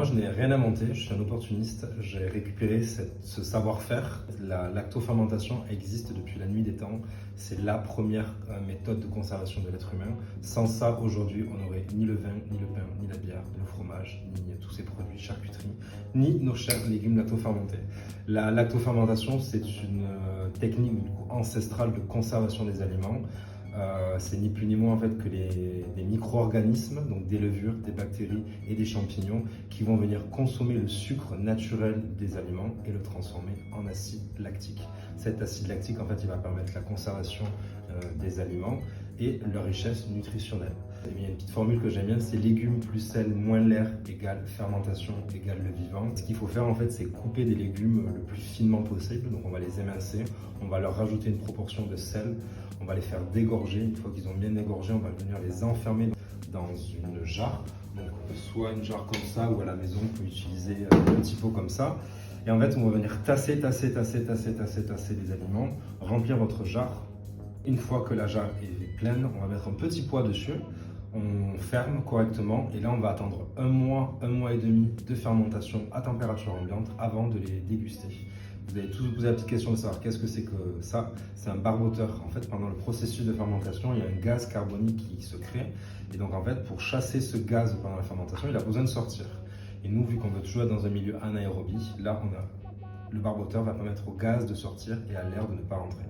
Moi, je n'ai rien inventé, je suis un opportuniste. J'ai récupéré ce savoir-faire. La lactofermentation existe depuis la nuit des temps. C'est la première méthode de conservation de l'être humain. Sans ça, aujourd'hui, on n'aurait ni le vin, ni le pain, ni la bière, ni le fromage, ni tous ces produits charcuterie, ni nos chers légumes lactofermentés. La lactofermentation, c'est une technique du coup, ancestrale de conservation des aliments. C'est ni plus ni moins en fait que des micro-organismes, donc des levures, des bactéries et des champignons qui vont venir consommer le sucre naturel des aliments et le transformer en acide lactique. Cet acide lactique en fait il va permettre la conservation des aliments et leur richesse nutritionnelle. Et il y a une petite formule que j'aime bien, c'est légumes plus sel moins l'air égale fermentation égale le vivant. Ce qu'il faut faire en fait, c'est couper des légumes le plus finement possible. Donc on va les émincer, on va leur rajouter une proportion de sel, on va les faire dégorger. Une fois qu'ils ont bien dégorgé, on va venir les enfermer dans une jarre. Donc soit une jarre comme ça ou à la maison, on peut utiliser un petit pot comme ça. Et en fait, on va venir tasser les aliments, remplir votre jarre. Une fois que la jarre est pleine, on va mettre un petit poids dessus, on ferme correctement et là on va attendre un mois et demi de fermentation à température ambiante avant de les déguster. Vous allez tous vous poser la petite question de savoir qu'est-ce que c'est que ça. C'est un barboteur. En fait, pendant le processus de fermentation, il y a un gaz carbonique qui se crée. Et donc en fait, pour chasser ce gaz pendant la fermentation, il a besoin de sortir. Et nous, vu qu'on veut toujours être dans un milieu anaérobie, là, le barboteur va permettre au gaz de sortir et à l'air de ne pas rentrer.